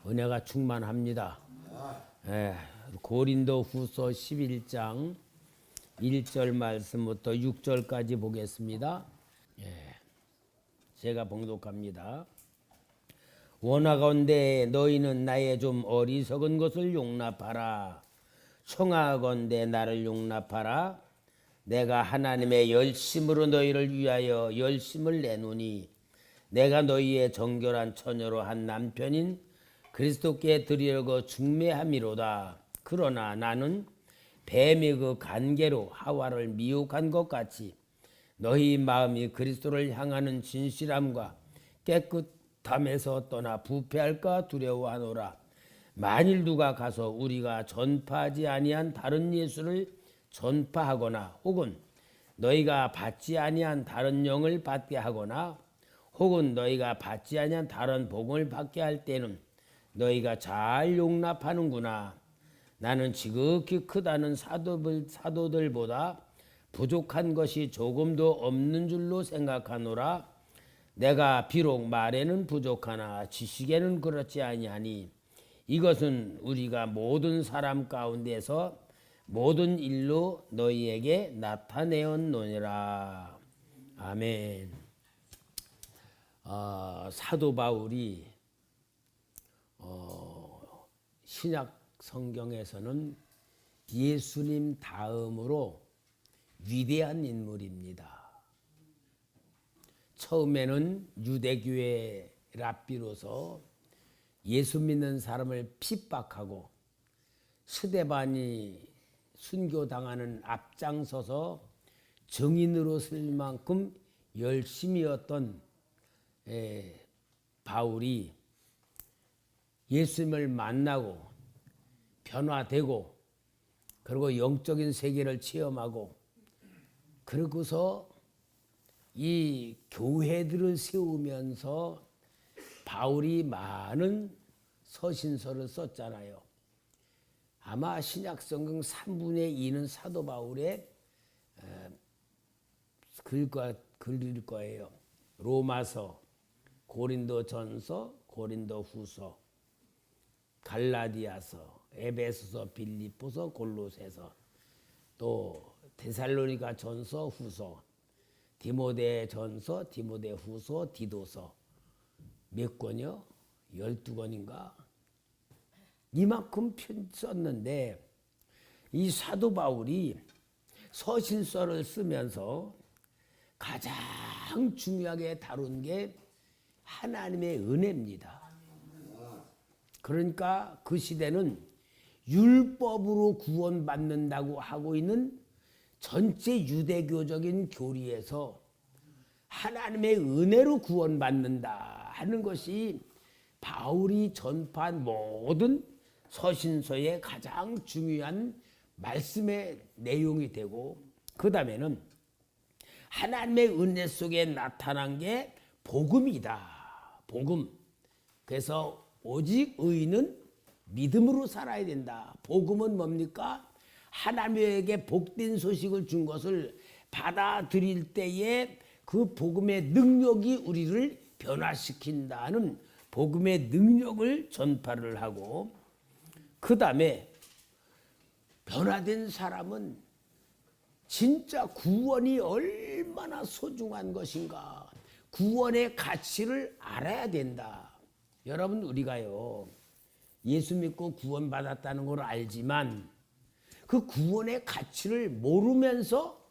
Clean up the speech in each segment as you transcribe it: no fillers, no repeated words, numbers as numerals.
은혜가 충만합니다. 예, 고린도 후서 11장 1절 말씀부터 6절까지 보겠습니다. 제가 봉독합니다. 원하건대 너희는 나의 좀 어리석은 것을 용납하라. 청하건대 나를 용납하라. 내가 하나님의 열심으로 너희를 위하여 열심을 내노니 내가 너희의 정결한 처녀로 한 남편인 그리스도께 드리려고 중매함이로다. 그러나 나는 뱀이 그 간계로 하와를 미혹한 것 같이 너희 마음이 그리스도를 향하는 진실함과 깨끗함에서 떠나 부패할까 두려워하노라. 만일 누가 가서 우리가 전파하지 아니한 다른 예수를 전파하거나 혹은 너희가 받지 아니한 다른 영을 받게 하거나 혹은 너희가 받지 아니한 다른 복음을 받게 할 때는 너희가 잘 용납하는구나. 나는 지극히 크다는 사도들보다 부족한 것이 조금도 없는 줄로 생각하노라. 내가 비록 말에는 부족하나 지식에는 그렇지 아니하니 이것은 우리가 모든 사람 가운데서 모든 일로 너희에게 나타내었노니라. 아멘. 사도 바울이 신약 성경에서는 예수님 다음으로 위대한 인물입니다. 처음에는 유대교의 랍비로서 예수 믿는 사람을 핍박하고 스데반이 순교당하는 앞장서서 증인으로 쓸 만큼 열심이었던 바울이 예수님을 만나고 변화되고 그리고 영적인 세계를 체험하고 그러고서 이 교회들을 세우면서 바울이 많은 서신서를 썼잖아요. 아마 신약성경 3분의 2는 사도 바울의 글일 거예요. 로마서, 고린도전서, 고린도후서, 갈라디아서, 에베소서, 빌립보서, 골로새서, 또 데살로니가 전서, 후서, 디모데전서, 디모데후서, 디도서 몇 권이요? 12권인가? 이만큼 편 썼는데 이 사도 바울이 서신서를 쓰면서 가장 중요하게 다룬 게 하나님의 은혜입니다. 그러니까 그 시대는 율법으로 구원받는다고 하고 있는 전체 유대교적인 교리에서 하나님의 은혜로 구원받는다 하는 것이 바울이 전파한 모든 서신서의 가장 중요한 말씀의 내용이 되고 그 다음에는 하나님의 은혜 속에 나타난 게 복음이다. 복음. 그래서 오직 의인은 믿음으로 살아야 된다. 복음은 뭡니까? 하나님에게 복된 소식을 준 것을 받아들일 때에 그 복음의 능력이 우리를 변화시킨다는 복음의 능력을 전파를 하고 그 다음에 변화된 사람은 진짜 구원이 얼마나 소중한 것인가 구원의 가치를 알아야 된다. 여러분 우리가요 예수 믿고 구원받았다는 걸 알지만 그 구원의 가치를 모르면서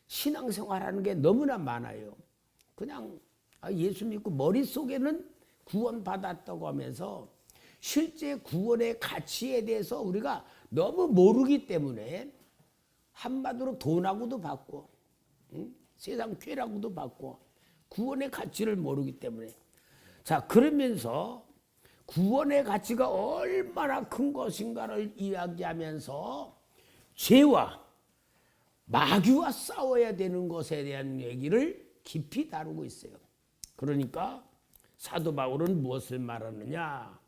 신앙생활하는 게 너무나 많아요. 그냥 예수 믿고 머릿속에는 구원받았다고 하면서 실제 구원의 가치에 대해서 우리가 너무 모르기 때문에 한마디로 돈하고도 받고 세상 쾌라고도 받고 구원의 가치를 모르기 때문에 자 그러면서 구원의 가치가 얼마나 큰 것인가를 이야기하면서 죄와 마귀와 싸워야 되는 것에 대한 얘기를 깊이 다루고 있어요. 그러니까 사도 바울은 무엇을 말하느냐?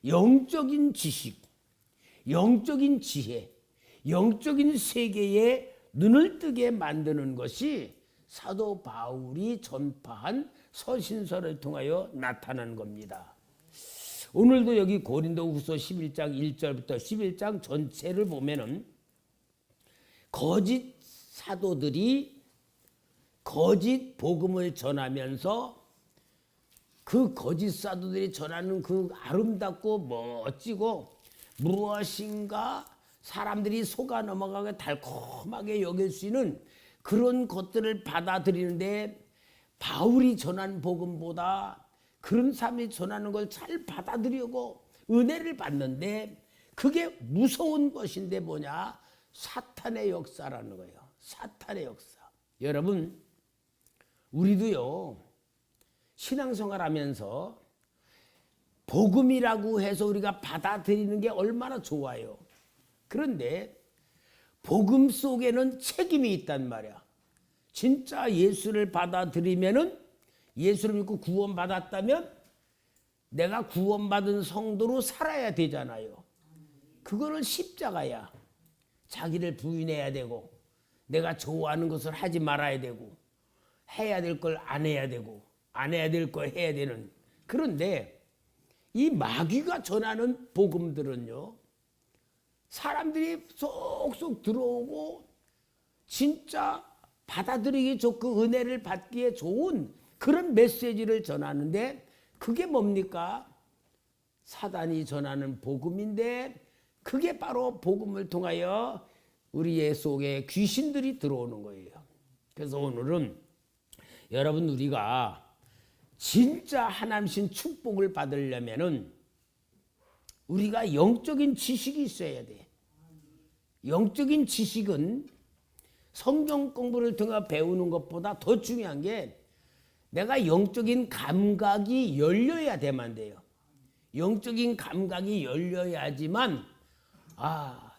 영적인 지식, 영적인 지혜, 영적인 세계에 눈을 뜨게 만드는 것이 사도 바울이 전파한 서신서를 통하여 나타난 겁니다. 오늘도 여기 고린도후서 11장 1절부터 11장 전체를 보면은 거짓 사도들이 거짓 복음을 전하면서 그 거짓 사도들이 전하는 그 아름답고 멋지고 무엇인가 사람들이 속아 넘어가게 달콤하게 여길 수 있는 그런 것들을 받아들이는데 바울이 전한 복음보다 그런 사람이 전하는 걸 잘 받아들이고 은혜를 받는데 그게 무서운 것인데 뭐냐? 사탄의 역사라는 거예요. 사탄의 역사. 여러분, 우리도요, 신앙생활 하면서 복음이라고 해서 우리가 받아들이는 게 얼마나 좋아요. 그런데 복음 속에는 책임이 있단 말이야. 진짜 예수를 받아들이면은 예수를 믿고 구원받았다면 내가 구원받은 성도로 살아야 되잖아요. 그거는 십자가야. 자기를 부인해야 되고 내가 좋아하는 것을 하지 말아야 되고 해야 될 걸 안 해야 되고 안 해야 될 걸 해야 되는. 그런데 이 마귀가 전하는 복음들은요, 사람들이 쏙쏙 들어오고 진짜 받아들이기 좋고 은혜를 받기에 좋은 그런 메시지를 전하는데 그게 뭡니까? 사단이 전하는 복음인데 그게 바로 복음을 통하여 우리의 속에 귀신들이 들어오는 거예요. 그래서 오늘은 여러분, 우리가 진짜 하나님신 축복을 받으려면은 우리가 영적인 지식이 있어야 돼. 영적인 지식은 성경 공부를 통해 배우는 것보다 더 중요한 게 내가 영적인 감각이 열려야 되만 돼요. 영적인 감각이 열려야지만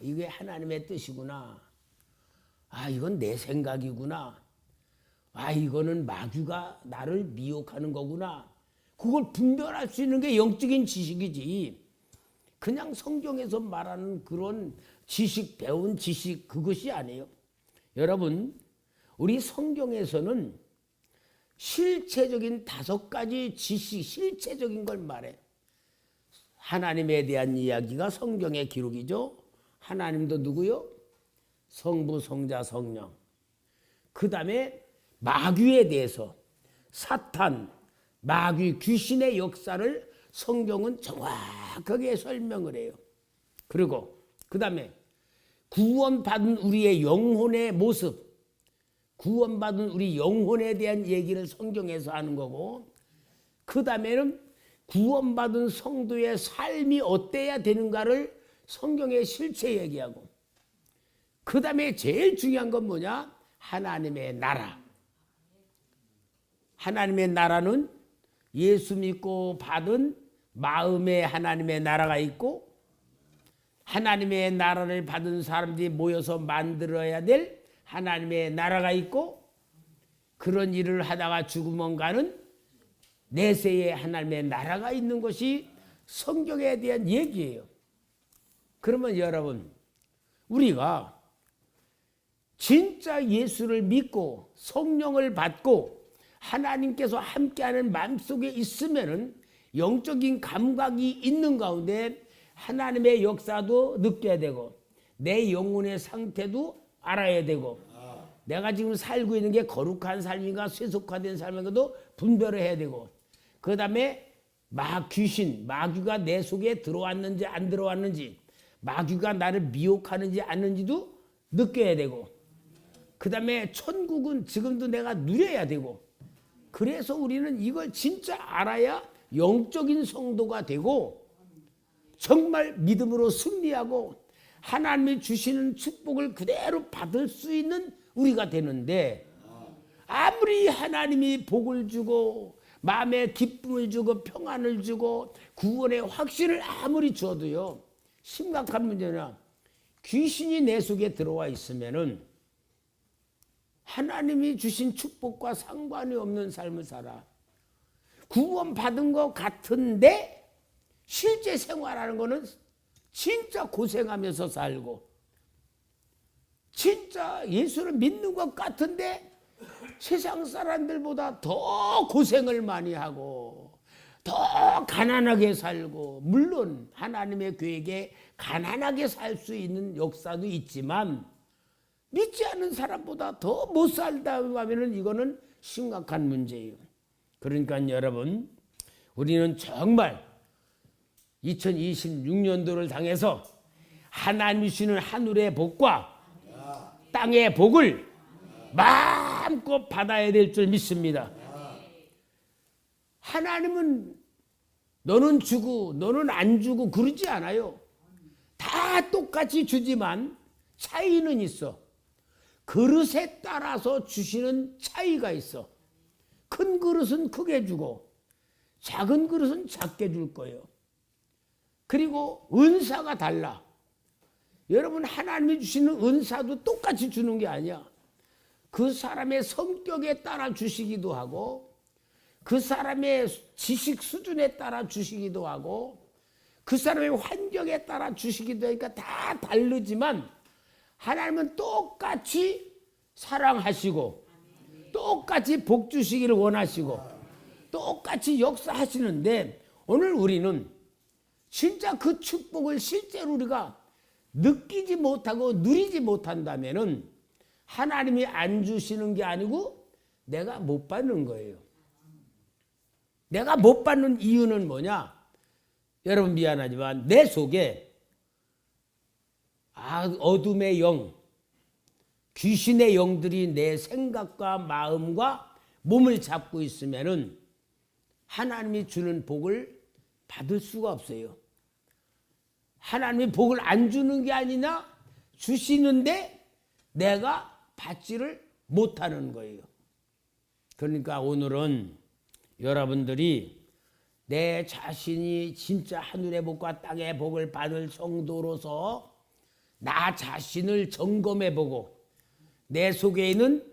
이게 하나님의 뜻이구나. 이건 내 생각이구나. 이거는 마귀가 나를 미혹하는 거구나. 그걸 분별할 수 있는 게 영적인 지식이지. 그냥 성경에서 말하는 그런 지식, 배운 지식, 그것이 아니에요. 여러분, 우리 성경에서는 실체적인 5가지 지식, 실체적인 걸 말해. 하나님에 대한 이야기가 성경의 기록이죠. 하나님도 누구요? 성부, 성자, 성령. 그 다음에 마귀에 대해서 사탄, 마귀, 귀신의 역사를 성경은 정확하게 설명을 해요. 그리고 그 다음에 구원받은 우리의 영혼의 모습, 구원받은 우리 영혼에 대한 얘기를 성경에서 하는 거고, 그 다음에는 구원받은 성도의 삶이 어때야 되는가를 성경의 실체 얘기하고, 그 다음에 제일 중요한 건 뭐냐? 하나님의 나라. 하나님의 나라는 예수 믿고 받은 마음에 하나님의 나라가 있고, 하나님의 나라를 받은 사람들이 모여서 만들어야 될 하나님의 나라가 있고, 그런 일을 하다가 죽으면 가는 내세에 하나님의 나라가 있는 것이 성경에 대한 얘기예요. 그러면 여러분, 우리가 진짜 예수를 믿고 성령을 받고 하나님께서 함께하는 마음속에 있으면은 영적인 감각이 있는 가운데 하나님의 역사도 느껴야 되고 내 영혼의 상태도 알아야 되고 내가 지금 살고 있는 게 거룩한 삶인가 세속화된 삶인가도 분별을 해야 되고, 그 다음에 귀신, 마귀가 내 속에 들어왔는지 안 들어왔는지, 마귀가 나를 미혹하는지 아는지도 느껴야 되고, 그 다음에 천국은 지금도 내가 누려야 되고, 그래서 우리는 이걸 진짜 알아야 영적인 성도가 되고 정말 믿음으로 승리하고 하나님이 주시는 축복을 그대로 받을 수 있는 우리가 되는데, 아무리 하나님이 복을 주고 마음에 기쁨을 주고 평안을 주고 구원의 확신을 아무리 줘도요, 심각한 문제는 귀신이 내 속에 들어와 있으면은 하나님이 주신 축복과 상관이 없는 삶을 살아. 구원 받은 것 같은데 실제 생활하는 거는 진짜 고생하면서 살고, 진짜 예수를 믿는 것 같은데 세상 사람들보다 더 고생을 많이 하고 더 가난하게 살고, 물론 하나님의 계획에 가난하게 살 수 있는 역사도 있지만 믿지 않는 사람보다 더 못 살다 하면 이거는 심각한 문제예요. 그러니까 여러분, 우리는 정말 2026년도를 당해서 하나님이 주시는 하늘의 복과 땅의 복을 마음껏 받아야 될 줄 믿습니다. 하나님은 너는 주고 너는 안 주고 그러지 않아요. 다 똑같이 주지만 차이는 있어. 그릇에 따라서 주시는 차이가 있어. 큰 그릇은 크게 주고 작은 그릇은 작게 줄 거예요. 그리고 은사가 달라. 여러분, 하나님이 주시는 은사도 똑같이 주는 게 아니야. 그 사람의 성격에 따라 주시기도 하고, 그 사람의 지식 수준에 따라 주시기도 하고, 그 사람의 환경에 따라 주시기도 하니까 다 다르지만 하나님은 똑같이 사랑하시고 똑같이 복 주시기를 원하시고 똑같이 역사하시는데, 오늘 우리는 진짜 그 축복을 실제로 우리가 느끼지 못하고 누리지 못한다면은 하나님이 안 주시는 게 아니고 내가 못 받는 거예요. 내가 못 받는 이유는 뭐냐? 여러분, 미안하지만 내 속에 어둠의 영, 귀신의 영들이 내 생각과 마음과 몸을 잡고 있으면은 하나님이 주는 복을 받을 수가 없어요. 하나님이 복을 안 주는 게 아니라 주시는데 내가 받지를 못하는 거예요. 그러니까 오늘은 여러분들이 내 자신이 진짜 하늘의 복과 땅의 복을 받을 성도로서 나 자신을 점검해보고, 내 속에 있는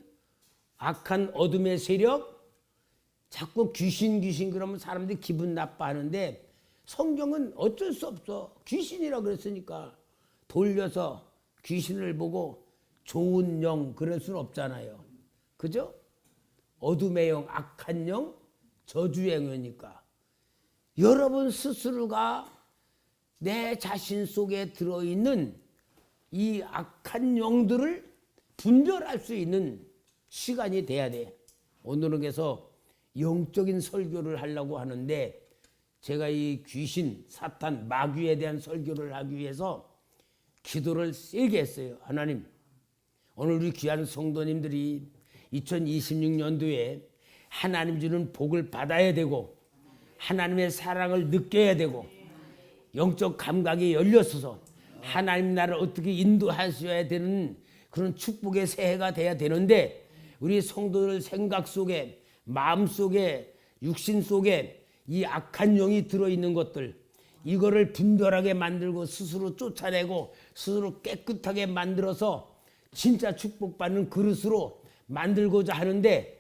악한 어둠의 세력, 자꾸 귀신 그러면 사람들이 기분 나빠하는데, 성경은 어쩔 수 없어. 귀신이라 그랬으니까 돌려서 귀신을 보고 좋은 영 그럴 수는 없잖아요. 그죠? 어둠의 영, 악한 영, 저주의 영이니까 여러분 스스로가 내 자신 속에 들어있는 이 악한 영들을 분별할 수 있는 시간이 돼야 돼. 오늘은 그래서 영적인 설교를 하려고 하는데, 제가 이 귀신, 사탄, 마귀에 대한 설교를 하기 위해서 기도를 세게 했어요. 하나님, 오늘 우리 귀한 성도님들이 2026년도에 하나님 주는 복을 받아야 되고 하나님의 사랑을 느껴야 되고 영적 감각이 열렸어서 하나님 나를 어떻게 인도하셔야 되는 그런 축복의 새해가 돼야 되는데, 우리 성도들 생각 속에, 마음 속에, 육신 속에 이 악한 영이 들어있는 것들, 이거를 분별하게 만들고 스스로 쫓아내고 스스로 깨끗하게 만들어서 진짜 축복받는 그릇으로 만들고자 하는데,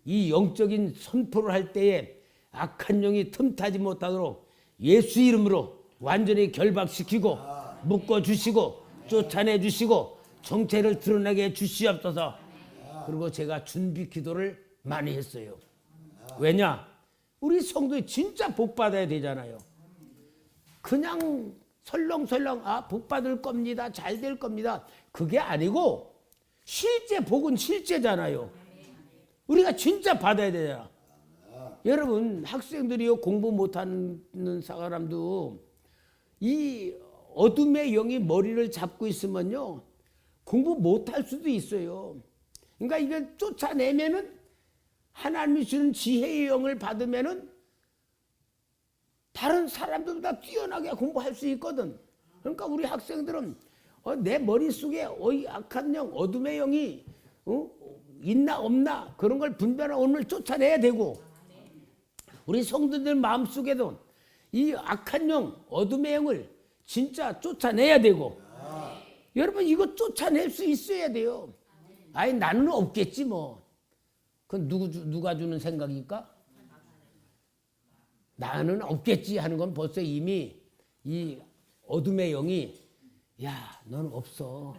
이 영적인 선포를 할 때에 악한 영이 틈타지 못하도록 예수 이름으로 완전히 결박시키고 묶어주시고 쫓아내주시고 정체를 드러나게 해주시옵소서. 그리고 제가 준비 기도를 많이 했어요. 왜냐? 우리 성도에 진짜 복 받아야 되잖아요. 그냥 설렁설렁 복 받을 겁니다, 잘 될 겁니다, 그게 아니고 실제 복은 실제잖아요. 우리가 진짜 받아야 되잖아. 여러분, 학생들이요, 공부 못하는 사람도 이 어둠의 영이 머리를 잡고 있으면요 공부 못할 수도 있어요. 그러니까 이걸 쫓아내면은, 하나님이 주는 지혜의 영을 받으면은 다른 사람들보다 뛰어나게 공부할 수 있거든. 그러니까 우리 학생들은 내 머릿속에 악한 영, 어둠의 영이 있나 없나 그런 걸 분별하고 오늘 쫓아내야 되고, 우리 성도들 마음속에도 이 악한 영, 어둠의 영을 진짜 쫓아내야 되고, 여러분 이거 쫓아낼 수 있어야 돼요. 아니 나는 없겠지 뭐. 그건 누가 주는 생각일까? 나는 없겠지 하는 건 벌써 이미 이 어둠의 영이, 야 너는 없어.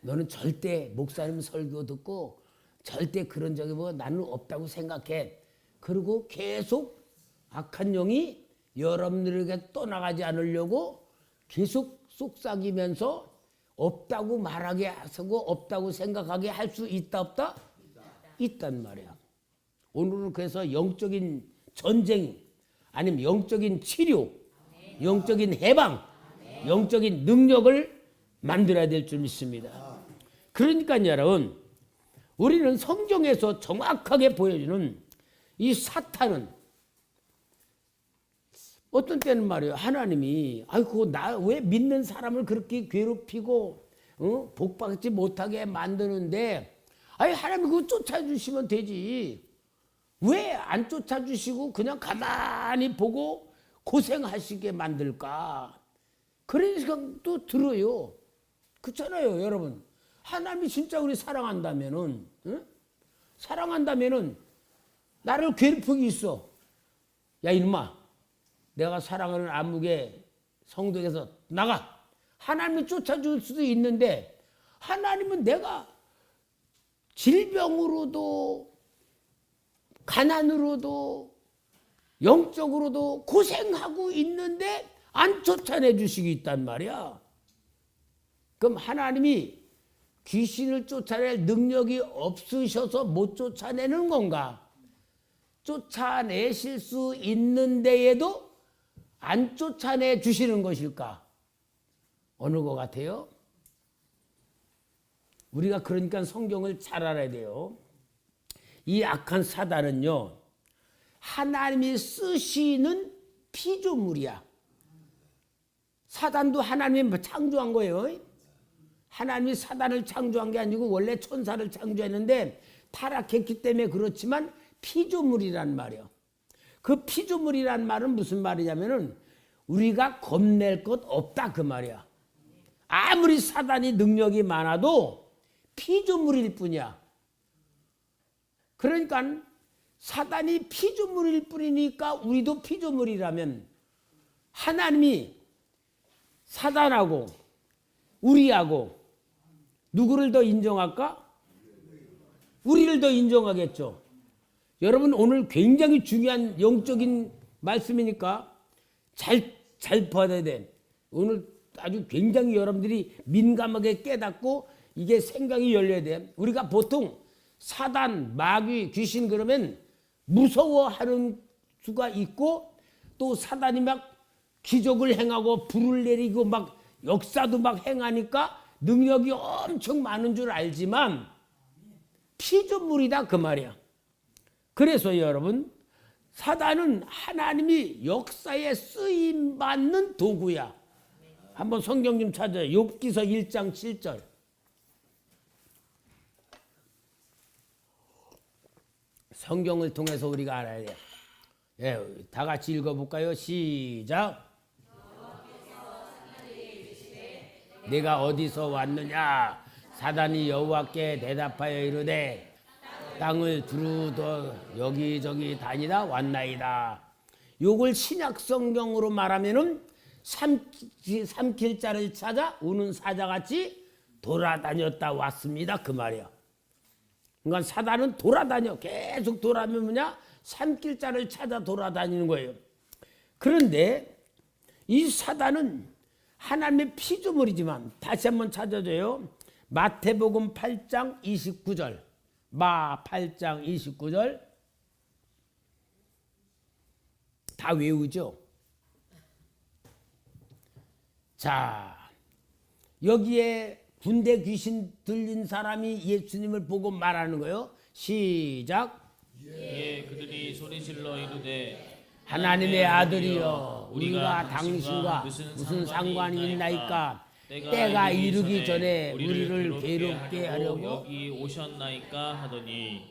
너는 절대 목사님 설교 듣고 절대 그런 적이 뭐 나는 없다고 생각해. 그리고 계속 악한 영이 여러분들에게 떠나가지 않으려고 계속 속삭이면서 없다고 말하게 하고 없다고 생각하게 할 수 있다 없다? 있단 말이야. 오늘은 그래서 영적인 전쟁 아니면 영적인 치료, 영적인 해방, 영적인 능력을 만들어야 될 줄 믿습니다. 그러니까 여러분, 우리는 성경에서 정확하게 보여주는 이 사탄은 어떤 때는 말이에요. 하나님이 아이고 나 왜 믿는 사람을 그렇게 괴롭히고 복받지 못하게 만드는데 아니 하나님 그거 쫓아주시면 되지. 왜 안 쫓아주시고 그냥 가만히 보고 고생하시게 만들까? 그런 생각도 들어요. 그렇잖아요, 여러분. 하나님이 진짜 우리 사랑한다면은, 사랑한다면은 나를 괴롭히기 있어. 야 이놈아, 내가 사랑하는 안목의 성도에서 나가. 하나님이 쫓아줄 수도 있는데 하나님은 내가 질병으로도 가난으로도 영적으로도 고생하고 있는데 안 쫓아내 주시기 있단 말이야. 그럼 하나님이 귀신을 쫓아낼 능력이 없으셔서 못 쫓아내는 건가? 쫓아내실 수 있는 데에도 안 쫓아내 주시는 것일까? 어느 것 같아요? 우리가 그러니까 성경을 잘 알아야 돼요. 이 악한 사단은요, 하나님이 쓰시는 피조물이야. 사단도 하나님이 창조한 거예요. 하나님이 사단을 창조한 게 아니고 원래 천사를 창조했는데 타락했기 때문에 그렇지만 피조물이란 말이에요. 그 피조물이란 말은 무슨 말이냐면은 우리가 겁낼 것 없다 그 말이야. 아무리 사단이 능력이 많아도 피조물일 뿐이야. 그러니까 사단이 피조물일 뿐이니까 우리도 피조물이라면 하나님이 사단하고 우리하고 누구를 더 인정할까? 우리를 더 인정하겠죠. 여러분 오늘 굉장히 중요한 영적인 말씀이니까 잘 받아야 돼. 오늘 아주 굉장히 여러분들이 민감하게 깨닫고 이게 생각이 열려야 돼. 우리가 보통 사단, 마귀, 귀신 그러면 무서워하는 수가 있고 또 사단이 막 기적을 행하고 불을 내리고 막 역사도 막 행하니까 능력이 엄청 많은 줄 알지만 피조물이다 그 말이야. 그래서 여러분 사단은 하나님이 역사에 쓰임받는 도구야. 한번 성경 좀 찾아요. 욥기서 1장 7절. 성경을 통해서 우리가 알아야 돼요. 예, 다 같이 읽어볼까요? 시작. 내가 어디서 왔느냐? 사단이 여호와께 대답하여 이르되 땅을 두루더 여기저기 다니다 왔나이다. 요걸 신약 성경으로 말하면은 삼킬 자를 찾아 우는 사자같이 돌아다녔다 왔습니다 그 말이야. 그러니까 사단은 돌아다녀. 계속 돌아다니면 뭐냐? 삼킬 자를 찾아 돌아다니는 거예요. 그런데 이 사단은 하나님의 피조물이지만 다시 한번 찾아줘요. 마태복음 8장 29절. 마 8장 29절. 다 외우죠? 자, 여기에 군대 귀신 들린 사람이 예수님을 보고 말하는 거예요. 시작. 예, 그들이 소리질러 이르되 하나님의 아들이여 우리가 당신과 무슨 상관이 있나이까? 때가 이르기 전에 우리를 괴롭게 하려고 여기 오셨나이까 하더니.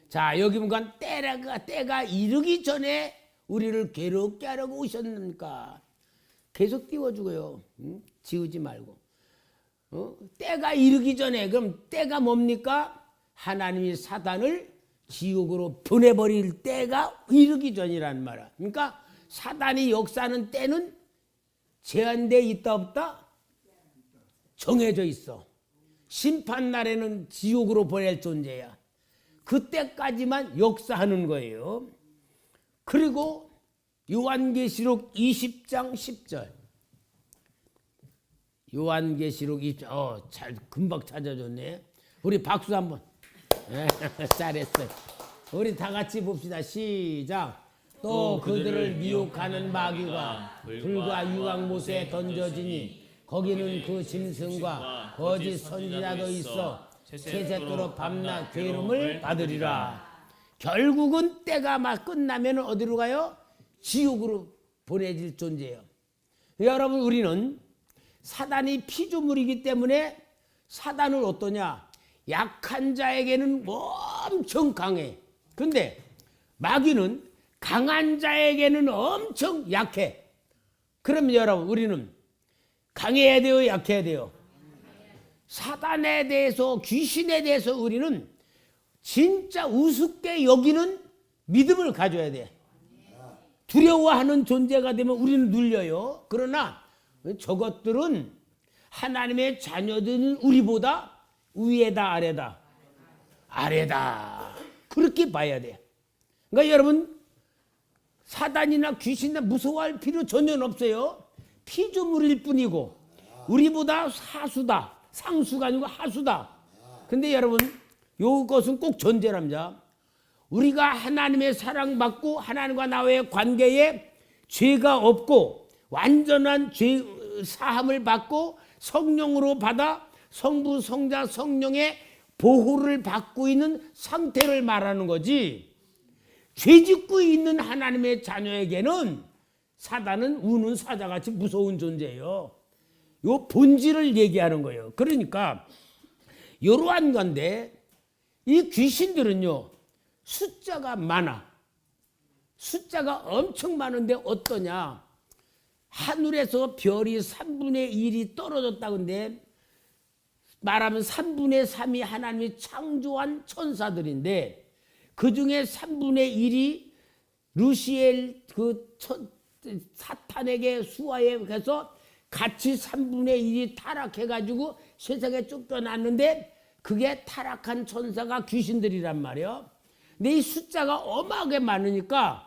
자, 여기 보니까 때가 이르기 전에 우리를 괴롭게 하려고 오셨는가? 계속 띄워주고요. 지우지 말고. 때가 이르기 전에, 그럼 때가 뭡니까? 하나님이 사단을 지옥으로 보내버릴 때가 이르기 전이라는 말이야. 그러니까 사단이 역사하는 때는 제한되어 있다 없다? 정해져 있어. 심판날에는 지옥으로 보낼 존재야. 그때까지만 역사하는 거예요. 그리고 요한계시록 20장 10절. 요한계시록 20장. 잘 금방 찾아줬네. 우리 박수 한번. 잘했어요. 우리 다 같이 봅시다. 시작. 또 그들을 미혹하는 마귀가 불과 유황못에 던져지니 거기는 그 짐승과 거짓 선지자도 있어 세세토록 밤낮 괴로움을 받으리라. 결국은 때가 막 끝나면 어디로 가요? 지옥으로 보내질 존재예요. 여러분, 우리는 사단이 피조물이기 때문에 사단은 어떠냐? 약한 자에게는 엄청 강해. 근데 마귀는 강한 자에게는 엄청 약해. 그럼 여러분, 우리는 강해야 돼요, 약해야 돼요? 사단에 대해서, 귀신에 대해서 우리는 진짜 우습게 여기는 믿음을 가져야 돼. 두려워하는 존재가 되면 우리는 눌려요. 그러나 저것들은 하나님의 자녀들은 우리보다 위에다 아래다? 아래다. 그렇게 봐야 돼. 그러니까 여러분, 사단이나 귀신이나 무서워할 필요 전혀 없어요. 피조물일 뿐이고 우리보다 사수다. 상수가 아니고 하수다. 근데 여러분, 이것은 꼭 전제랍니다. 우리가 하나님의 사랑받고 하나님과 나와의 관계에 죄가 없고 완전한 죄 사함을 받고 성령으로 받아 성부, 성자, 성령의 보호를 받고 있는 상태를 말하는 거지. 죄짓고 있는 하나님의 자녀에게는 사단은 우는 사자같이 무서운 존재예요. 요 본질을 얘기하는 거예요. 그러니까 이러한 건데 이 귀신들은요, 숫자가 많아. 숫자가 엄청 많은데 어떠냐? 하늘에서 별이 3분의 1이 떨어졌다는데 말하면 3분의 3이 하나님이 창조한 천사들인데 그 중에 3분의 1이 루시엘 사탄에게 수하해서 같이 3분의 1이 타락해가지고 세상에 쫓겨났는데 그게 타락한 천사가 귀신들이란 말이에요. 근데 이 숫자가 어마하게 많으니까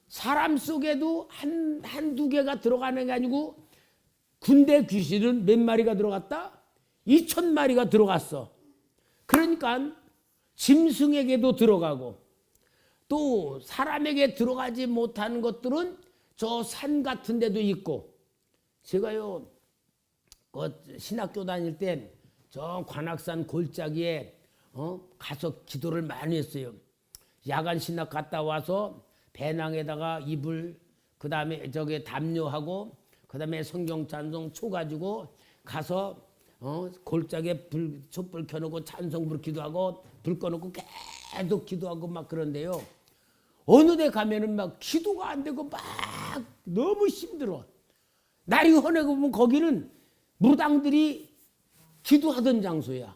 사람 속에도 한두 개가 들어가는 게 아니고 군대 귀신은 몇 마리가 들어갔다? 2,000마리가 들어갔어. 그러니까 짐승에게도 들어가고 또 사람에게 들어가지 못하는 것들은 저 산 같은 데도 있고, 제가요 신학교 다닐 때 저 관악산 골짜기에 가서 기도를 많이 했어요. 야간 신학 갔다 와서 배낭에다가 이불, 그 다음에 저게 담요하고 그 다음에 성경 찬송 초 가지고 가서 골짜기에 촛불 켜놓고 찬송 부르 기도하고 불 꺼놓고 계속 기도하고 막 그런데요. 어느 데 가면은 막 기도가 안 되고 막 너무 힘들어. 날이 허내고 보면 거기는 무당들이 기도하던 장소야.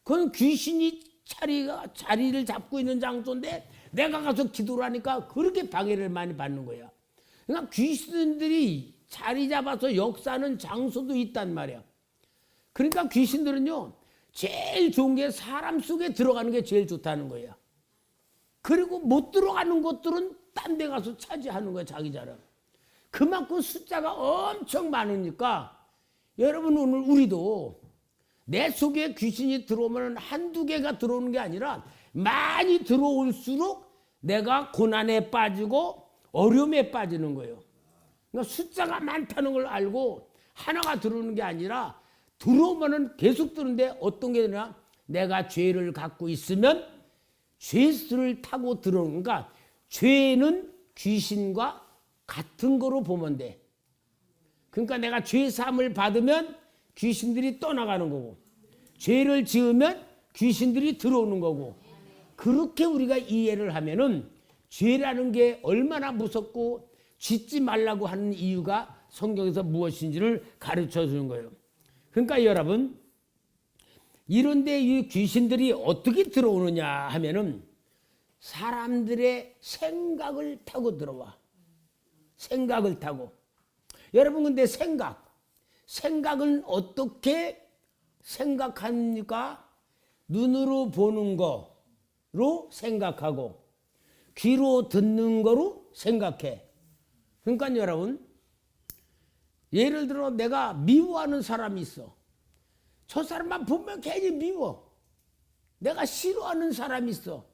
그건 귀신이 자리를 잡고 있는 장소인데 내가 가서 기도를 하니까 그렇게 방해를 많이 받는 거야. 그러니까 귀신들이 자리 잡아서 역사하는 장소도 있단 말이야. 그러니까 귀신들은요, 제일 좋은 게 사람 속에 들어가는 게 제일 좋다는 거야. 그리고 못 들어가는 것들은 딴 데 가서 차지하는 거야, 자기 자랑. 그만큼 숫자가 엄청 많으니까 여러분, 오늘 우리도 내 속에 귀신이 들어오면 한두 개가 들어오는 게 아니라 많이 들어올수록 내가 고난에 빠지고 어려움에 빠지는 거예요. 그러니까 숫자가 많다는 걸 알고 하나가 들어오는 게 아니라 들어오면은 계속 들는데 어떤 게 되냐? 내가 죄를 갖고 있으면 죄수를 타고 들어오는, 그러니까 죄는 귀신과 같은 거로 보면 돼. 그러니까 내가 죄 사함을 받으면 귀신들이 떠나가는 거고, 죄를 지으면 귀신들이 들어오는 거고, 그렇게 우리가 이해를 하면은 죄라는 게 얼마나 무섭고 짓지 말라고 하는 이유가 성경에서 무엇인지를 가르쳐 주는 거예요. 그러니까 여러분, 이런데 이 귀신들이 어떻게 들어오느냐 하면은 사람들의 생각을 타고 들어와. 생각을 타고. 여러분, 근데 생각은 어떻게 생각합니까? 눈으로 보는 거로 생각하고 귀로 듣는 거로 생각해. 그러니까 여러분, 예를 들어 내가 미워하는 사람이 있어. 저 사람만 보면 괜히 미워. 내가 싫어하는 사람이 있어.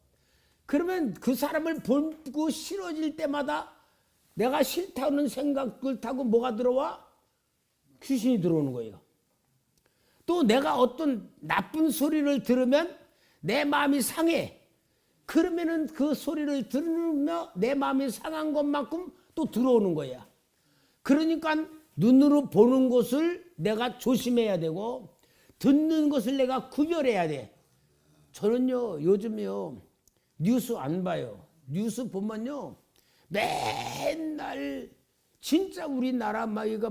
그러면 그 사람을 보고 싫어질 때마다 내가 싫다는 생각을 타고 뭐가 들어와? 귀신이 들어오는 거예요. 또 내가 어떤 나쁜 소리를 들으면 내 마음이 상해. 그러면은 그 소리를 들으며 내 마음이 상한 것만큼 또 들어오는 거야. 그러니까 눈으로 보는 것을 내가 조심해야 되고 듣는 것을 내가 구별해야 돼. 저는요 요즘요 뉴스 안 봐요. 뉴스 보면요 맨날 진짜 우리나라 막 이거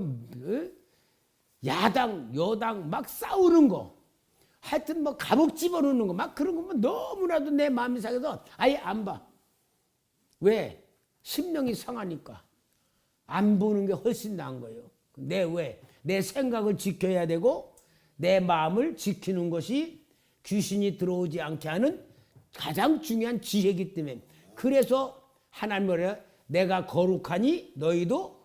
야당 여당 막 싸우는 거, 하여튼 뭐 감옥 집어넣는 거 막 그런 거면 너무나도 내 마음이 상해서 아예 안 봐. 왜? 심령이 상하니까. 안 보는 게 훨씬 나은 거예요. 내 생각을 지켜야 되고 내 마음을 지키는 것이 귀신이 들어오지 않게 하는 가장 중요한 지혜이기 때문에. 그래서 하나님 말에 내가 거룩하니 너희도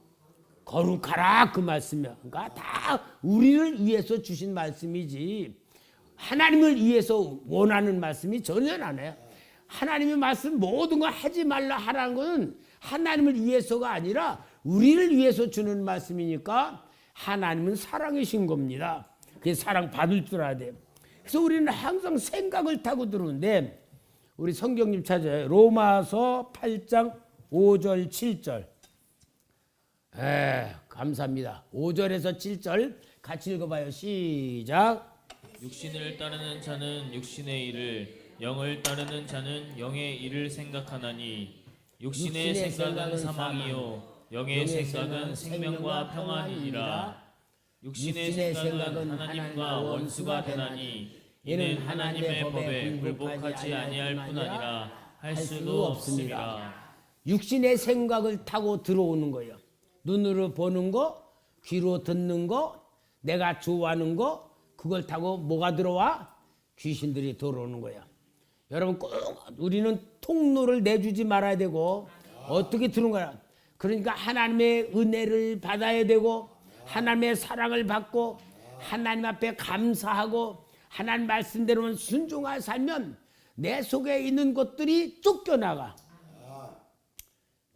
거룩하라, 그 말씀이야. 그러니까 다 우리를 위해서 주신 말씀이지 하나님을 위해서 원하는 말씀이 전혀 안 해요. 하나님의 말씀 모든 거 하지 말라 하라는 것은 하나님을 위해서가 아니라 우리를 위해서 주는 말씀이니까 하나님은 사랑이신 겁니다. 그게 사랑 받을 줄 알아야 돼요. 그래서 우리는 항상 생각을 타고 들어오는데 우리 성경님 찾아요. 로마서 8장 5절 7절. 감사합니다. 5절에서 7절 같이 읽어봐요. 시작. 육신을 따르는 자는 육신의 일을, 영을 따르는 자는 영의 일을 생각하나니 육신의 생각은 사망이요 영의 생각은 생명과 평안이니라. 육신의 생각은 하나님과 원수가 되나니 이는 하나님의 법에 굴복하지 아니할 뿐 아니라 할 수도 없습니다. 육신의 생각을 타고 들어오는 거예요. 눈으로 보는 거, 귀로 듣는 거, 내가 좋아하는 거, 그걸 타고 뭐가 들어와? 귀신들이 들어오는 거야. 여러분 꼭 우리는 통로를 내주지 말아야 되고 어떻게 들은 거야? 그러니까 하나님의 은혜를 받아야 되고 하나님의 사랑을 받고 하나님 앞에 감사하고 하나님 말씀대로만 순종하여 살면 내 속에 있는 것들이 쫓겨나가.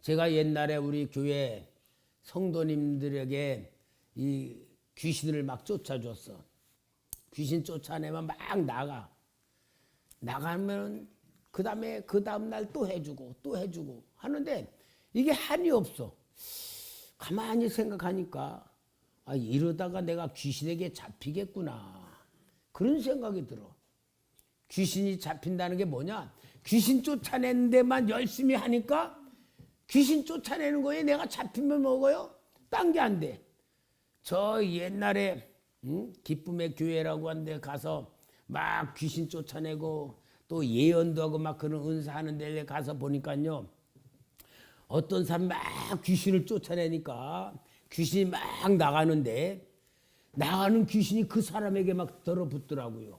제가 옛날에 우리 교회 성도님들에게 이 귀신을 막 쫓아줬어. 귀신 쫓아내면 막 나가면 그 다음 날 또 해주고 하는데 이게 한이 없어. 가만히 생각하니까 이러다가 내가 귀신에게 잡히겠구나 그런 생각이 들어. 귀신이 잡힌다는 게 뭐냐? 귀신 쫓아내는 데만 열심히 하니까 귀신 쫓아내는 거에 내가 잡히면 먹어요? 딴 게 안 돼. 저 옛날에 기쁨의 교회라고 하는데 가서 막 귀신 쫓아내고 또 예언도 하고 막 그런 은사하는 데에 가서 보니까요, 어떤 사람 막 귀신을 쫓아내니까 귀신이 막 나가는데 나가는 귀신이 그 사람에게 막 들어붙더라고요.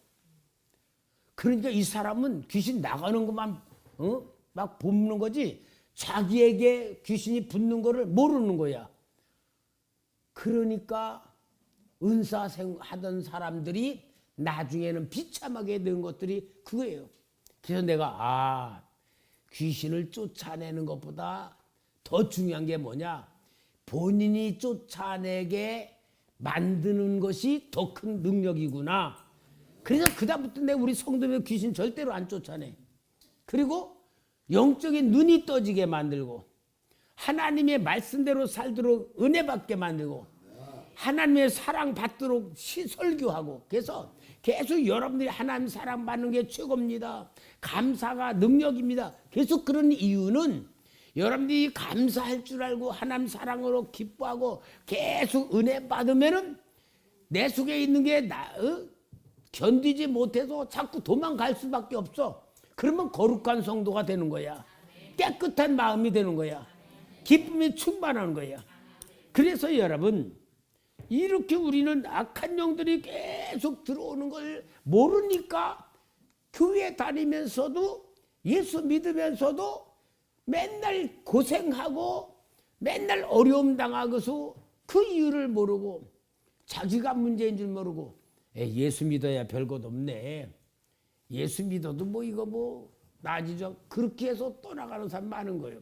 그러니까 이 사람은 귀신 나가는 것만 막 봅는 거지 자기에게 귀신이 붙는 거를 모르는 거야. 그러니까 은사 하던 사람들이 나중에는 비참하게 된 것들이 그거예요. 그래서 내가 귀신을 쫓아내는 것보다 더 중요한 게 뭐냐? 본인이 쫓아내게 만드는 것이 더 큰 능력이구나. 그래서 그다음부터 내가 우리 성도들 귀신 절대로 안 쫓아내. 그리고 영적인 눈이 떠지게 만들고 하나님의 말씀대로 살도록 은혜 받게 만들고 하나님의 사랑 받도록 설교하고, 그래서 계속 여러분들이 하나님 사랑 받는 게 최고입니다. 감사가 능력입니다. 계속 그런 이유는 여러분들이 감사할 줄 알고 하나님 사랑으로 기뻐하고 계속 은혜 받으면은 내 속에 있는 게 견디지 못해서 자꾸 도망갈 수밖에 없어. 그러면 거룩한 성도가 되는 거야. 깨끗한 마음이 되는 거야. 기쁨이 충만한 거야. 그래서 여러분, 이렇게 우리는 악한 영들이 계속 들어오는 걸 모르니까 교회 다니면서도 예수 믿으면서도 맨날 고생하고 맨날 어려움 당하고서 그 이유를 모르고 자기가 문제인 줄 모르고 예수 믿어야 별것 없네. 예수 믿어도 뭐 이거 뭐 나아지죠. 그렇게 해서 떠나가는 사람 많은 거예요.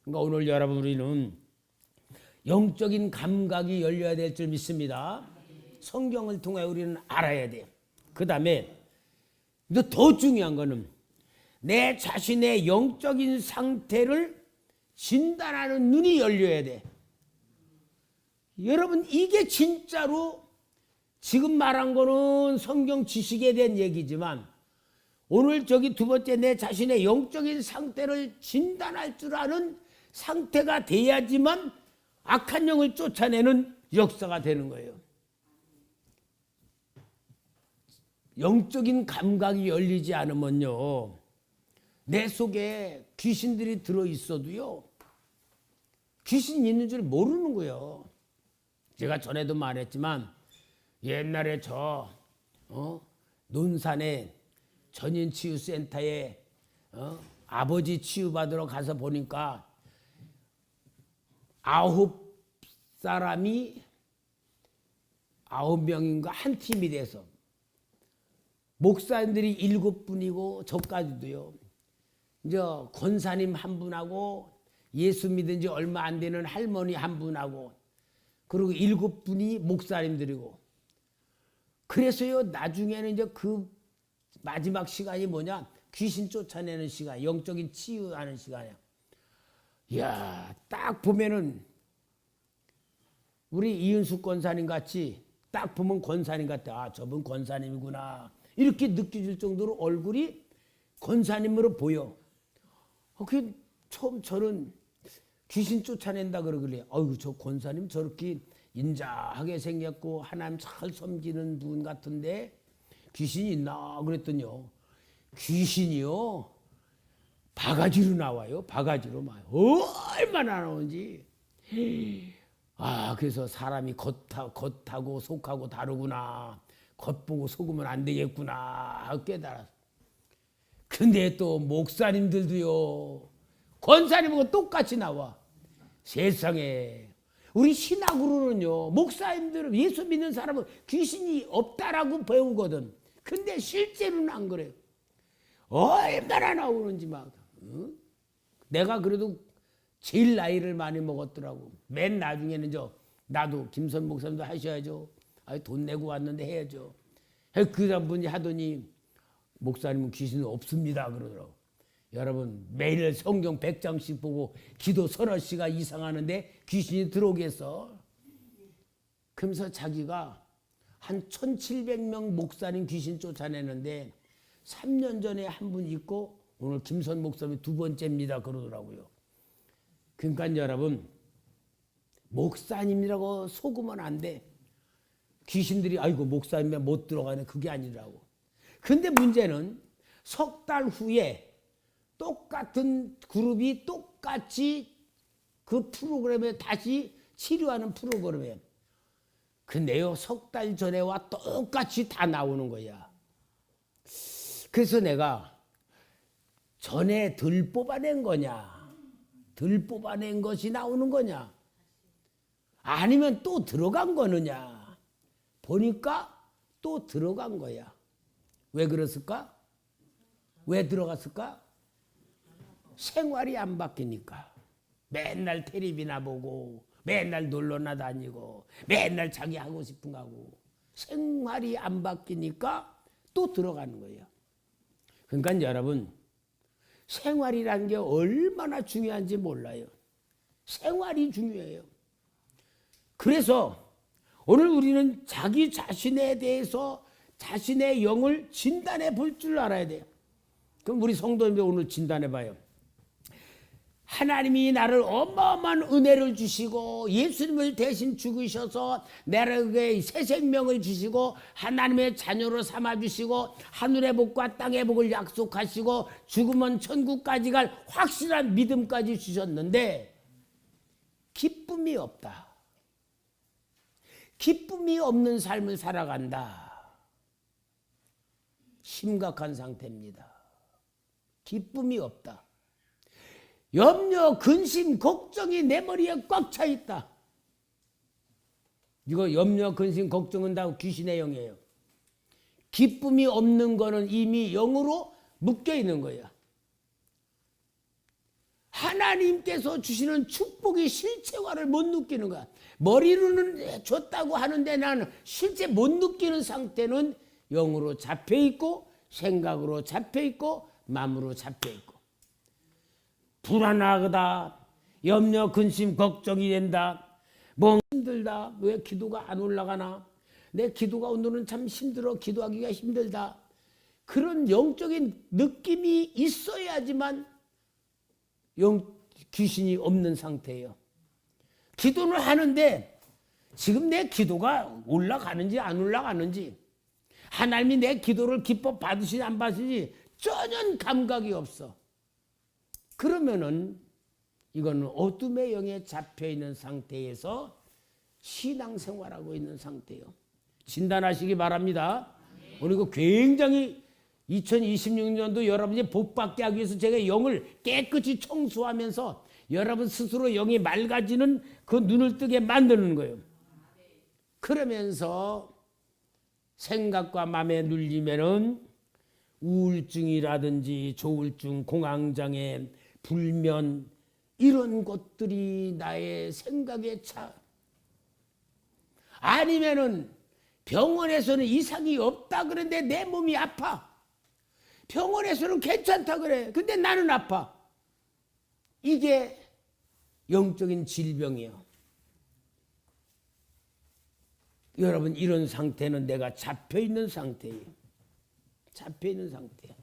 그러니까 오늘 여러분 우리는 영적인 감각이 열려야 될 줄 믿습니다. 성경을 통해 우리는 알아야 돼요. 그 다음에 더 중요한 거는 내 자신의 영적인 상태를 진단하는 눈이 열려야 돼. 여러분 이게 진짜로 지금 말한 거는 성경 지식에 대한 얘기지만 오늘 저기 두 번째 내 자신의 영적인 상태를 진단할 줄 아는 상태가 돼야지만 악한 영을 쫓아내는 역사가 되는 거예요. 영적인 감각이 열리지 않으면요, 내 속에 귀신들이 들어있어도요, 귀신 있는 줄 모르는 거예요. 제가 전에도 말했지만 옛날에 논산에 전인치유센터에 아버지 치유받으러 가서 보니까 9사람이 9명인가 한 팀이 돼서 목사님들이 7분이고 저까지도요. 이제 권사님 한 분하고 예수 믿은 지 얼마 안 되는 할머니 한 분하고 그리고 7분이 목사님들이고 그래서요 나중에는 이제 그 마지막 시간이 뭐냐 귀신 쫓아내는 시간 영적인 치유하는 시간이야. 이야 딱 보면은 우리 이은숙 권사님 같이 딱 보면 권사님 같아. 아 저분 권사님이구나 이렇게 느껴질 정도로 얼굴이 권사님으로 보여. 그 처음 저는 귀신 쫓아낸다 그러길래 어이구 저 권사님 저렇게 인자하게 생겼고 하나님 잘 섬기는 분 같은데 귀신이 있나 그랬더니요 귀신이요 바가지로 나와요. 바가지로 막 얼마나 나오는지. 아 그래서 사람이 겉하고 속하고 다르구나. 겉보고 속으면 안 되겠구나 깨달았어. 근데 또 목사님들도요 권사님하고 똑같이 나와. 세상에 우리 신학으로는요 목사님들은 예수 믿는 사람은 귀신이 없다라고 배우거든. 근데 실제로는 안 그래요. 얼마나 나오는지 막. 응? 내가 그래도 제일 나이를 많이 먹었더라고. 맨 나중에는 나도 김선 목사님도 하셔야죠. 돈 내고 왔는데 해야죠. 그 분이 하더니 목사님은 귀신은 없습니다 그러더라고. 여러분 매일 성경 100장씩 보고 기도 서너 시간 이상 하는데 귀신이 들어오겠어? 그러면서 자기가 한 1700명 목사님 귀신 쫓아내는데 3년 전에 한 분 있고 오늘 김선 목사님이 두 번째입니다 그러더라고요. 그러니까 여러분 목사님이라고 속으면 안 돼. 귀신들이 아이고 목사님이 못 들어가네 그게 아니라고. 근데 문제는 석 달 후에 똑같은 그룹이 똑같이 그 프로그램에 다시 치료하는 프로그램에 근데요 석 달 전에와 똑같이 다 나오는 거야. 그래서 내가 전에 덜 뽑아낸 거냐 덜 뽑아낸 것이 나오는 거냐 아니면 또 들어간 거느냐 보니까 또 들어간 거야. 왜 그랬을까? 왜 들어갔을까? 생활이 안 바뀌니까. 맨날 텔레비나 보고 맨날 놀러나 다니고 맨날 자기 하고 싶은 거 하고 생활이 안 바뀌니까 또 들어가는 거예요. 그러니까 여러분 생활이라는 게 얼마나 중요한지 몰라요. 생활이 중요해요. 그래서 오늘 우리는 자기 자신에 대해서 자신의 영을 진단해 볼 줄 알아야 돼요. 그럼 우리 성도님들 오늘 진단해 봐요. 하나님이 나를 어마어마한 은혜를 주시고 예수님을 대신 죽으셔서 나에게 새 생명을 주시고 하나님의 자녀로 삼아주시고 하늘의 복과 땅의 복을 약속하시고 죽으면 천국까지 갈 확실한 믿음까지 주셨는데 기쁨이 없다. 기쁨이 없는 삶을 살아간다. 심각한 상태입니다. 기쁨이 없다. 염려, 근심, 걱정이 내 머리에 꽉 차 있다. 이거 염려, 근심, 걱정은 다 귀신의 영이에요. 기쁨이 없는 거는 이미 영으로 묶여 있는 거야. 하나님께서 주시는 축복이 실체화를 못 느끼는 거야. 머리로는 줬다고 하는데 나는 실제 못 느끼는 상태는 영으로 잡혀 있고, 생각으로 잡혀 있고, 마음으로 잡혀 있고. 불안하다, 염려, 근심, 걱정이 된다. 뭐 힘들다. 왜 기도가 안 올라가나? 내 기도가 오늘은 참 힘들어. 기도하기가 힘들다. 그런 영적인 느낌이 있어야지만 귀신이 없는 상태예요. 기도는 하는데 지금 내 기도가 올라가는지 안 올라가는지, 하나님이 내 기도를 기뻐 받으시지 안 받으시지 전혀 감각이 없어. 그러면은 이거는 어둠의 영에 잡혀 있는 상태에서 신앙생활하고 있는 상태예요. 진단하시기 바랍니다. 오늘 이거 굉장히 2026년도 여러분이 복받게 하기 위해서 제가 영을 깨끗이 청소하면서 여러분 스스로 영이 맑아지는 그 눈을 뜨게 만드는 거예요. 그러면서 생각과 마음에 눌리면은 우울증이라든지 조울증, 공황장애, 불면 이런 것들이 나의 생각에 차. 아니면은 병원에서는 이상이 없다 그런데 내 몸이 아파. 병원에서는 괜찮다 그래. 근데 나는 아파. 이게 영적인 질병이에요. 여러분 이런 상태는 내가 잡혀있는 상태예요. 잡혀있는 상태예요.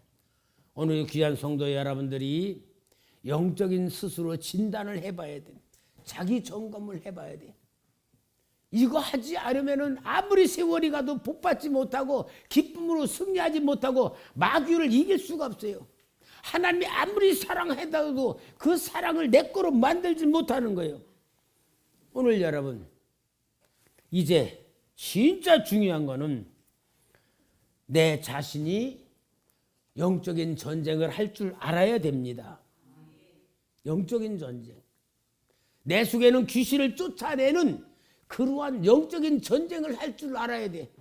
오늘 귀한 성도 여러분들이 영적인 스스로 진단을 해봐야 돼. 자기 점검을 해봐야 돼. 이거 하지 않으면은 아무리 세월이 가도 복받지 못하고 기쁨으로 승리하지 못하고 마귀를 이길 수가 없어요. 하나님이 아무리 사랑해도 그 사랑을 내 거로 만들지 못하는 거예요. 오늘 여러분 이제 진짜 중요한 거는 내 자신이 영적인 전쟁을 할 줄 알아야 됩니다. 영적인 전쟁. 내 속에는 귀신을 쫓아내는 그러한 영적인 전쟁을 할 줄 알아야 돼.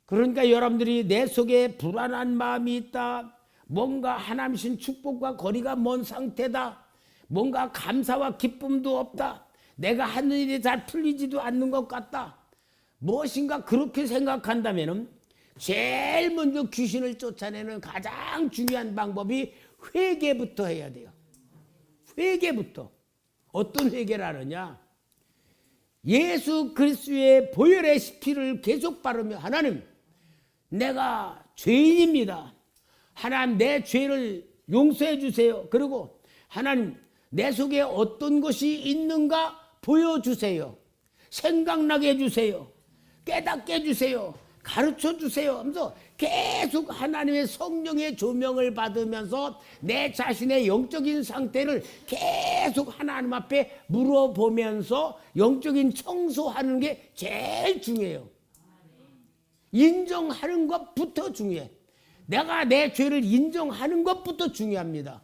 그러니까 여러분들이 내 속에 불안한 마음이 있다. 뭔가 하나님신 축복과 거리가 먼 상태다. 뭔가 감사와 기쁨도 없다. 내가 하는 일이 잘 풀리지도 않는 것 같다. 무엇인가 그렇게 생각한다면 제일 먼저 귀신을 쫓아내는 가장 중요한 방법이 회개부터 해야 돼요. 회개부터. 어떤 회개를 하느냐? 예수 그리스도의 보혈의 피를 계속 바르며 하나님 내가 죄인입니다. 하나님 내 죄를 용서해 주세요. 그리고 하나님 내 속에 어떤 것이 있는가 보여주세요. 생각나게 해주세요. 깨닫게 해주세요. 가르쳐 주세요 하면서 계속 하나님의 성령의 조명을 받으면서 내 자신의 영적인 상태를 계속 하나님 앞에 물어보면서 영적인 청소하는 게 제일 중요해요. 인정하는 것부터 중요해. 내가 내 죄를 인정하는 것부터 중요합니다.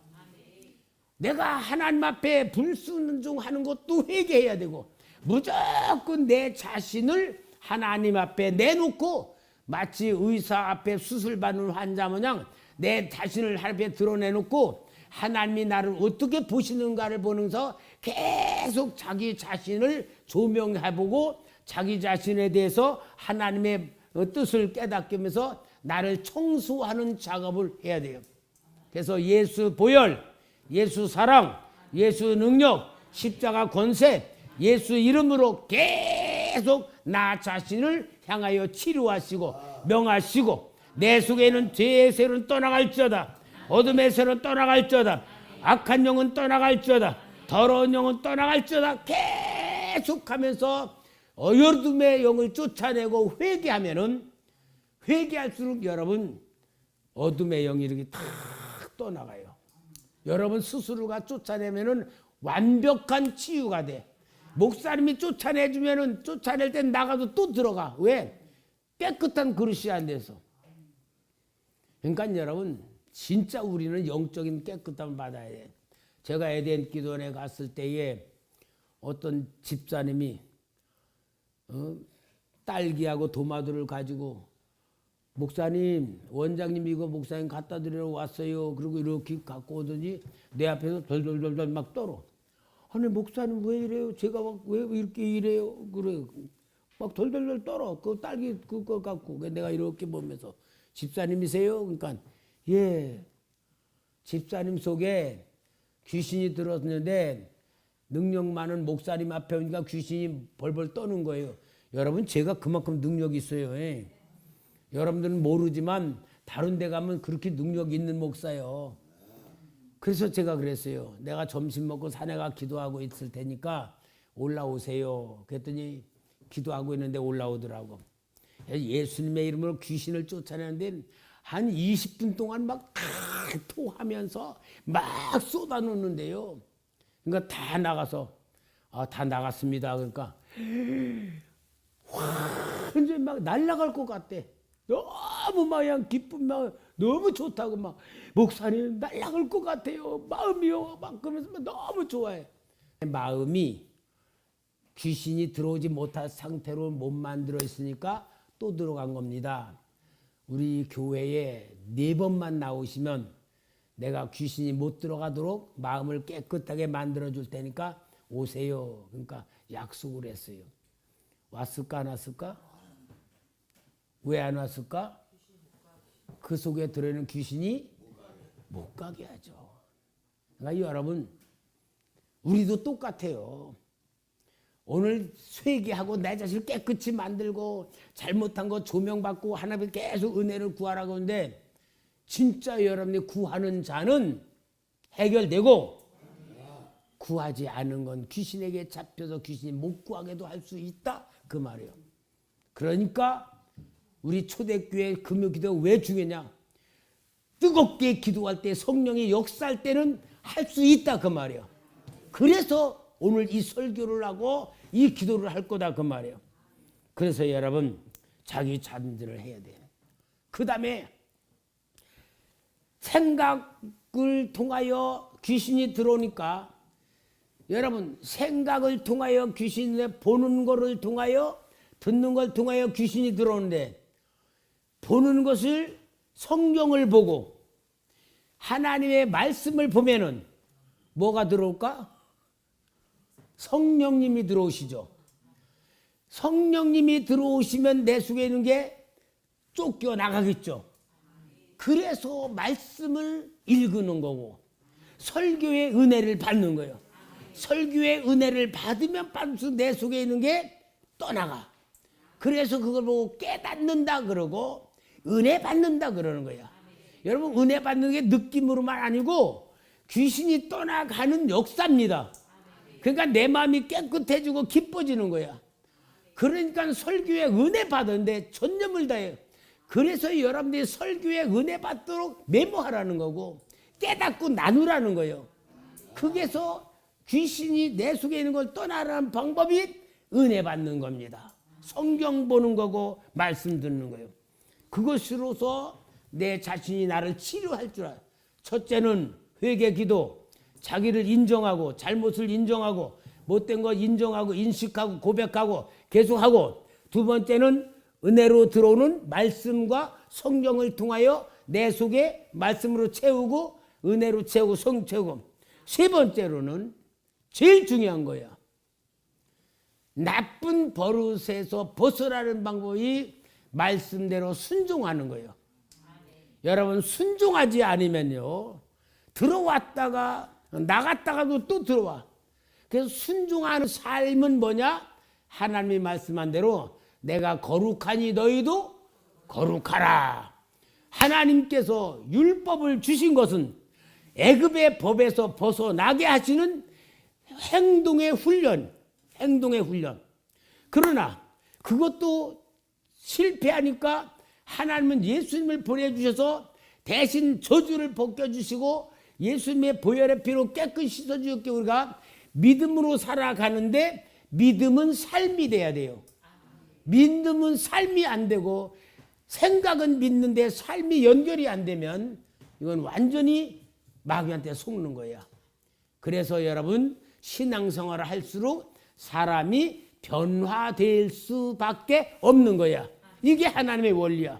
내가 하나님 앞에 불순종하는 것도 회개해야 되고 무조건 내 자신을 하나님 앞에 내놓고 마치 의사 앞에 수술받는 환자 모양 내 자신을 하나님 앞에 드러내놓고 하나님이 나를 어떻게 보시는가를 보면서 계속 자기 자신을 조명해보고 자기 자신에 대해서 하나님의 뜻을 깨닫으면서 나를 청소하는 작업을 해야 돼요. 그래서 예수 보혈, 예수 사랑, 예수 능력, 십자가 권세, 예수 이름으로 계속 나 자신을 향하여 치료하시고 명하시고 내 속에는 죄의 세는 떠나갈지어다. 어둠의 세는 떠나갈지어다. 악한 영은 떠나갈지어다. 더러운 영은 떠나갈지어다. 계속하면서 어둠의 영을 쫓아내고 회개하면은 회개할수록 여러분 어둠의 영이 이렇게 탁 떠나가요. 여러분 스스로가 쫓아내면은 완벽한 치유가 돼. 목사님이 쫓아내주면은 쫓아낼 땐 나가도 또 들어가. 왜? 깨끗한 그릇이 안 돼서. 그러니까 여러분 진짜 우리는 영적인 깨끗함을 받아야 돼. 제가 에덴 기도원에 갔을 때에 어떤 집사님이 딸기하고 도마도를 가지고 목사님, 원장님 이거 목사님 갖다 드리러 왔어요. 그리고 이렇게 갖고 오더니 내 앞에서 덜덜덜덜 막 떨어. 아니 목사님 왜 이래요? 제가 막 왜 이렇게 이래요? 그래 막 덜덜덜 떨어. 그 딸기 그거 갖고 내가 이렇게 보면서 집사님이세요? 그러니까 예. 집사님 속에 귀신이 들었는데 능력 많은 목사님 앞에 오니까 귀신이 벌벌 떠는 거예요. 여러분 제가 그만큼 능력이 있어요. 예. 여러분들은 모르지만 다른 데 가면 그렇게 능력 있는 목사요. 그래서 제가 그랬어요. 내가 점심 먹고 산에 가 기도하고 있을 테니까 올라오세요. 그랬더니 기도하고 있는데 올라오더라고. 예수님의 이름으로 귀신을 쫓아내는데 한 20분 동안 막 토하면서 막 쏟아놓는데요. 그러니까 다 나가서 다 나갔습니다. 그러니까 완전 막 날아갈 것 같대. 너무 막 그냥 기쁨 막 너무 좋다고 막 목사님 날아갈 것 같아요. 마음이요. 막 그러면서 막 너무 좋아해. 마음이 귀신이 들어오지 못할 상태로 못 만들어 있으니까 또 들어간 겁니다. 우리 교회에 4번만 나오시면 내가 귀신이 못 들어가도록 마음을 깨끗하게 만들어 줄 테니까 오세요. 그러니까 약속을 했어요. 왔을까 안 왔을까? 왜 안 왔을까? 그 속에 들어있는 귀신이 못 가게 하죠. 그러니까 여러분 우리도 똑같아요. 오늘 회개하고 내 자신을 깨끗이 만들고 잘못한 거 조명받고 하나님 계속 은혜를 구하라고 하는데 진짜 여러분이 구하는 자는 해결되고 구하지 않은 건 귀신에게 잡혀서 귀신이 못 구하게도 할 수 있다 그 말이에요. 그러니까 우리 초대교회 금요기도 왜 중요냐? 뜨겁게 기도할 때 성령이 역사할 때는 할 수 있다 그 말이에요. 그래서 오늘 이 설교를 하고 이 기도를 할 거다 그 말이에요. 그래서 여러분 자기 자문들을 해야 돼요. 그 다음에 생각을 통하여 귀신이 들어오니까 여러분 생각을 통하여 귀신이 보는 것을 통하여 듣는 걸 통하여 귀신이 들어오는데 보는 것을 성경을 보고 하나님의 말씀을 보면은 뭐가 들어올까? 성령님이 들어오시죠. 성령님이 들어오시면 내 속에 있는 게 쫓겨나가겠죠. 그래서 말씀을 읽는 거고 설교의 은혜를 받는 거예요. 설교의 은혜를 받으면 받을수록 내 속에 있는 게 떠나가. 그래서 그걸 보고 깨닫는다 그러고 은혜 받는다 그러는 거야. 여러분 은혜 받는 게 느낌으로만 아니고 귀신이 떠나가는 역사입니다. 그러니까 내 마음이 깨끗해지고 기뻐지는 거야. 그러니까 설교에 은혜 받는데 전념을 다해요. 그래서 여러분들이 설교에 은혜 받도록 메모하라는 거고 깨닫고 나누라는 거예요. 그게서 귀신이 내 속에 있는 걸 떠나라는 방법이 은혜 받는 겁니다. 성경 보는 거고 말씀 듣는 거예요. 그것으로서 내 자신이 나를 치료할 줄 알아요. 첫째는 회개 기도, 자기를 인정하고 잘못을 인정하고 못된 거 인정하고 인식하고 고백하고 계속하고 두 번째는 은혜로 들어오는 말씀과 성경을 통하여 내 속에 말씀으로 채우고 은혜로 채우고 성 채우고 세 번째로는 제일 중요한 거야. 나쁜 버릇에서 벗어나는 방법이 말씀대로 순종하는 거예요. 여러분 순종하지 않으면요 들어왔다가 나갔다가도 또 들어와. 그래서 순종하는 삶은 뭐냐? 하나님이 말씀한 대로 내가 거룩하니 너희도 거룩하라. 하나님께서 율법을 주신 것은 애굽의 법에서 벗어나게 하시는 행동의 훈련. 그러나 그것도 실패하니까 하나님은 예수님을 보내주셔서 대신 저주를 벗겨주시고 예수님의 보혈의 피로 깨끗이 씻어주셨기에 우리가 믿음으로 살아가는데 믿음은 삶이 돼야 돼요. 믿음은 삶이 안 되고 생각은 믿는데 삶이 연결이 안 되면 이건 완전히 마귀한테 속는 거야. 그래서 여러분 신앙생활을 할수록 사람이 변화될 수밖에 없는 거야. 이게 하나님의 원리야.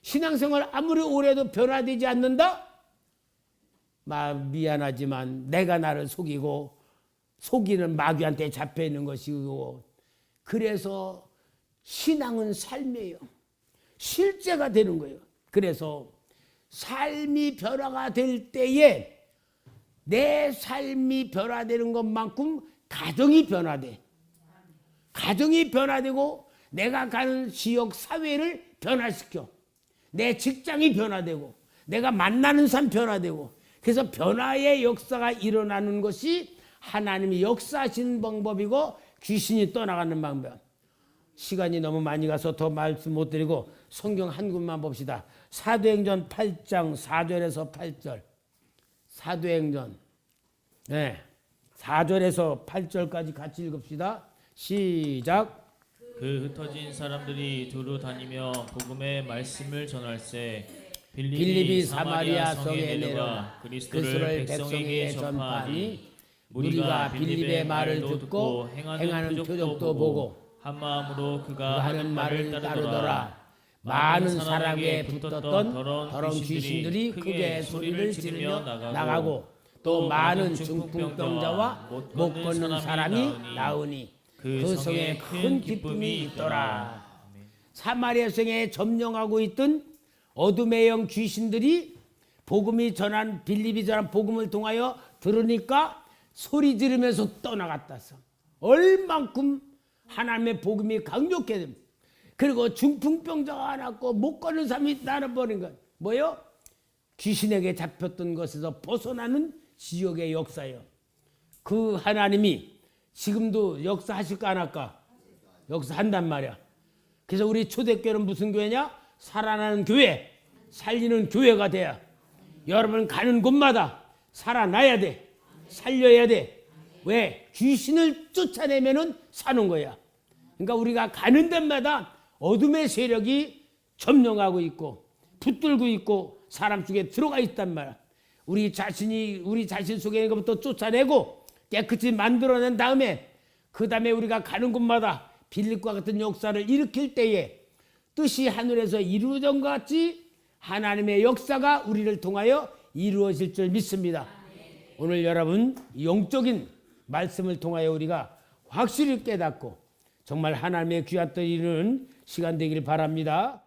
신앙생활 아무리 오래도 변화되지 않는다? 미안하지만 내가 나를 속이고 속이는 마귀한테 잡혀 있는 것이고, 그래서 신앙은 삶이에요. 실제가 되는 거예요. 그래서 삶이 변화가 될 때에 내 삶이 변화되는 것만큼 가정이 변화돼. 가정이 변화되고 내가 가는 지역 사회를 변화시켜. 내 직장이 변화되고 내가 만나는 사람 변화되고, 그래서 변화의 역사가 일어나는 것이 하나님이 역사하시는 방법이고 귀신이 떠나가는 방법. 시간이 너무 많이 가서 더 말씀 못 드리고 성경 한 군만 봅시다. 사도행전 8장 4절에서 8절. 사도행전 4절에서 8절까지 같이 읽읍시다. 시작. 그 흩어진 사람들이 두루 다니며 복음의 말씀을 전할세 빌립이 사마리아 성에 내려가 내려가 그리스도를 백성에게 전파하니 무리가 빌립의 말을 듣고 행하는 표적도 보고 한 마음으로 그가 하는 말을 따르더라. 많은 사람에게 붙었던 더러운 귀신들이 크게 소리를 지르며 나가고 또 많은 중풍병자와 못 걷는 사람이 나오니 그 성에 큰 기쁨이 있더라. 사마리아 성에 점령하고 있던 어둠의 영 귀신들이 복음이 전한 빌립이 전한 복음을 통하여 들으니까 소리 지르면서 떠나갔다. 얼만큼 하나님의 복음이 강력해 됩니다. 그리고 중풍병자가 났고 못 걷는 사람이 나눠버린 것. 뭐요? 귀신에게 잡혔던 것에서 벗어나는 지역의 역사예요. 그 하나님이 지금도 역사하실까 안 할까? 역사한단 말이야. 그래서 우리 초대교회는 무슨 교회냐? 살아나는 교회, 살리는 교회가 돼야. 여러분 가는 곳마다 살아나야 돼. 살려야 돼. 왜? 귀신을 쫓아내면은 사는 거야. 그러니까 우리가 가는 데마다 어둠의 세력이 점령하고 있고 붙들고 있고 사람 속에 들어가 있단 말이야. 우리 자신 속에 있는 것부터 쫓아내고 깨끗이 만들어낸 다음에 그 다음에 우리가 가는 곳마다 빌립과 같은 역사를 일으킬 때에 뜻이 하늘에서 이루어진 것 같이 하나님의 역사가 우리를 통하여 이루어질 줄 믿습니다. 오늘 여러분 영적인 말씀을 통하여 우리가 확실히 깨닫고 정말 하나님의 귀한 뜻 이루는 시간 되기를 바랍니다.